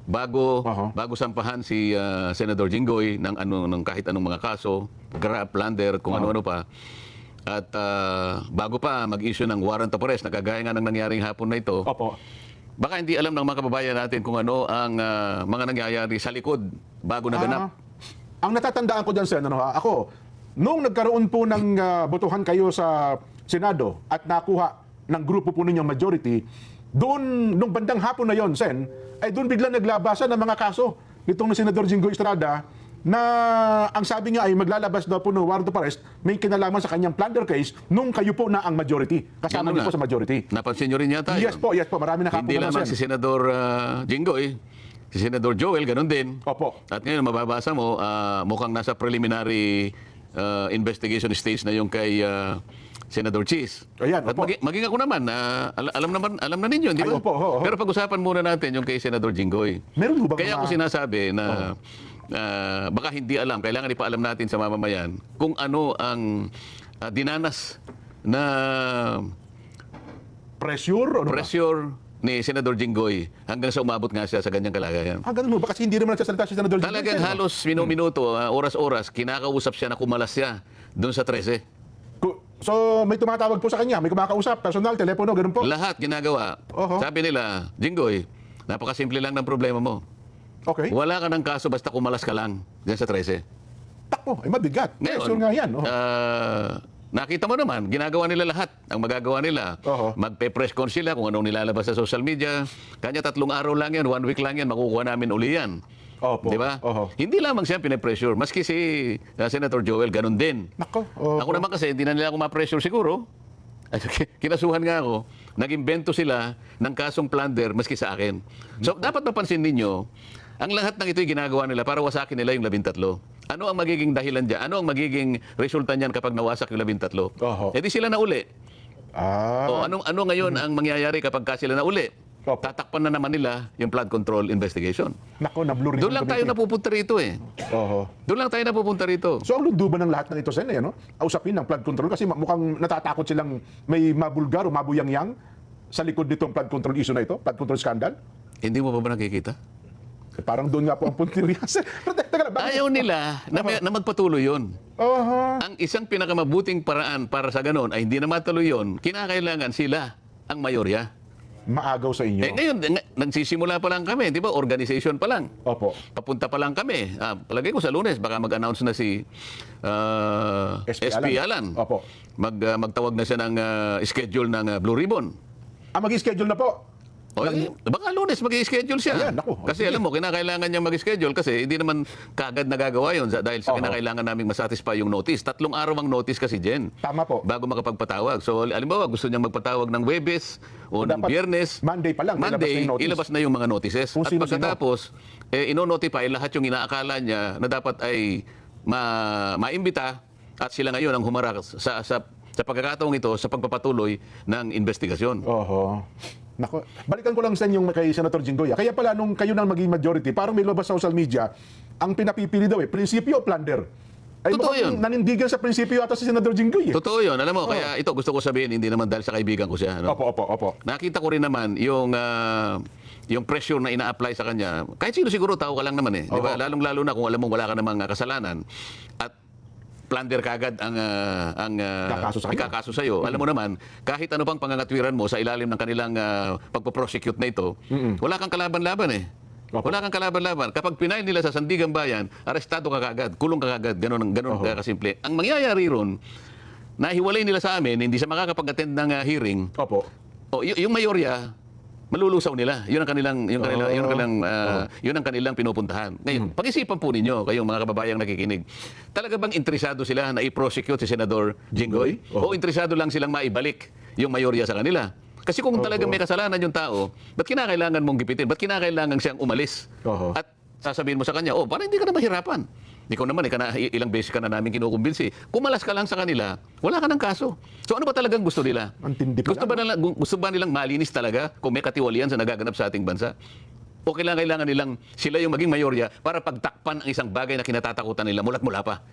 bago sampahan si Senador Jinggoy ng kahit anong mga kaso, grab, plunder, kung ano-ano pa. At bago pa mag-issue ng warrant of arrest, nakagaya nga ng nangyaring hapon na ito, Opo. baka hindi alam ng mga kababayan natin kung ano ang mga nangyayari sa likod bago naganap. Ang natatandaan ko dyan, Sen, ako, nung nagkaroon po ng botohan kayo sa Senado at nakuha ng grupo po ninyong majority, doon, nung bandang hapon na yon, Sen, ay doon biglang naglabasan ng mga kaso nitong Senador Jinggoy Estrada na ang sabi niya ay maglalabas daw po ng warrant of arrest, may kinalaman sa kanyang plunder case nung kayo po na ang majority. Kasama niyo po sa majority. Napansin nyo rin yata Yes po, marami nakapuna. Hindi lamang si Senador Jinggoy, si Senador Joel, ganun din. Opo. At ngayon, mababasa mo, mukhang nasa preliminary investigation stage na yung kay Senador Cheese. Ayan, At opo. maging ako naman, alam na ninyo, di ba? Ay, opo. Pero pag-usapan muna natin yung kay Senador Jinggoy. Meron ho bang Kaya ako sinasabi na baka hindi alam, kailangan ipaalam natin sa mamamayan kung ano ang dinanas na pressure? Ano ba? pressure ni Senador Jinggoy hanggang sa umabot nga siya sa ganyang kalagayan. Ganun ho ba? Kasi hindi naman nagsasalita si Senador Jinggoy. Talagang halos minuto, oras-oras, kinakausap siya na kumalas siya doon sa 13. So, may tumatawag po sa kanya, may kumakausap, personal, telepono, ganun po. Lahat ginagawa. Sabi nila, Jinggoy, napakasimple lang ng problema mo. Okay. Wala ka ng kaso basta kumalas ka lang diyan sa 13. Takbo, ay mabigat. Ngayon, Pressure nga yan. nakita mo naman, ginagawa nila lahat. Ang magagawa nila, magpe-press con sila kung anong nilalabas sa social media. Kanya 3 araw lang yan, 1 week lang yan, makukuha namin uli yan. Opo. Di ba? Hindi lamang siya pine-pressure. Maski si Senator Joel, ganun din. Nako. Ako naman kasi, hindi na nila ako ma-pressure siguro. Kinasuhan nga ako. Nag-imbento sila ng kasong plunder maski sa akin. So, dapat mapansin ninyo, ang lahat ng ito'y ginagawa nila para wasakin nila yung 13. Ano ang magiging dahilan dyan? Ano ang magiging resulta niyan kapag nawasak yung 13? Eh di sila na uli. Ano ngayon ang mangyayari kapag sila na uli? Tatakpan na naman nila yung flood control investigation. Nako, na-blur Doon lang tayo napupunta rito eh. Doon lang tayo napupunta rito. So, ang lunduban ng lahat ng ito, Sen, usapin ng flood control kasi mukhang natatakot silang may mabulgar o mabuyangyang sa likod nitong flood control issue na ito, flood control scandal. Hindi mo ba nakikita? Parang doon nga po ang puntirya. Ayaw nila na magpatuloy yun. Ang isang pinakamabuting paraan para sa ganon ay hindi na matuloy yun, kinakailangan sila ang mayorya. Maagaw sa inyo. Ngayon, nagsisimula pa lang kami, di ba? Organization pa lang. Opo. Papunta pa lang kami. Palagay ko sa Lunes, baka mag-announce na si SP Alan. Opo. Magtawag na siya ng schedule ng Blue Ribbon. Mag-schedule na po. Baka Lunes mag-i-schedule siya. Ayan, naku. Kasi alam mo, kinakailangan niyang mag-schedule kasi hindi naman kagad nagagawa yun dahil sa kinakailangan naming masatisfy yung notice. 3 araw ang notice kasi, Jen. Tama po. Bago makapagpatawag. So, alimbawa, gusto niyang magpatawag ng Huwebes o ng Biyernes. Monday pa lang. Monday, ilabas na yung mga notices. At pagkatapos, ino-notify lahat yung inaakala niya na dapat ay maimbita at sila ngayon ang humarap sa pagkakataong ito sa pagpapatuloy ng investigasyon. Nako, balikan ko lang sa yung kay Senator Jinggoy. Kaya pala nung kayo nang maging majority, parang may lumabas sa social media, ang pinapipili daw prinsipyo o plunder. Ay, totoo yun. Nanindigan sa prinsipyo ata si Senator Jinggoy. Totoo yun. Alam mo, kaya ito gusto ko sabihin, hindi naman dahil sa kaibigan ko siya. No? Opo. Nakita ko rin naman yung pressure na ina-apply sa kanya. Kahit sino siguro, tao ka lang naman eh. Di ba? Lalong-lalo na kung alam mong wala ka namang kasalanan at plunder kagad ang ikakaso sa iyo. Alam mo naman, kahit ano pang pangangatwiran mo sa ilalim ng kanilang pagpo-prosecute na ito, wala kang kalaban-laban eh. Wala kang kalaban-laban. Kapag pinail nila sa Sandigan Bayan, arestado ka kagad, kulong ka kagad, ganun kasimple. Ang mangyayari ron, nahiwalay nila sa amin, hindi sa makakapag-attend ng hearing. Yung mayorya, malulusaw nila. Yun ang kanilang pinupuntahan. Ngayon, pag-isipan po ninyo, kayong mga kababayang nakikinig. Talaga bang interesado sila na i-prosecute si Senador Jinggoy? O interesado lang silang maibalik yung mayorya sa kanila? Kasi kung talagang may kasalanan yung tao, ba't kinakailangan mong gipitin? Ba't kinakailangan siyang umalis? At sasabihin mo sa kanya, parang hindi ka na mahirapan. Ikaw naman, ilang beses ka na namin kinukumbinsi. Kumalas ka lang sa kanila, wala ka ng kaso. So ano ba talagang gusto nila? Gusto ba nilang malinis talaga kung may katiwalian sa nagaganap sa ating bansa? O kailangan nilang sila yung maging mayorya para pagtakpan ang isang bagay na kinatatakutan nila mula't mula pa?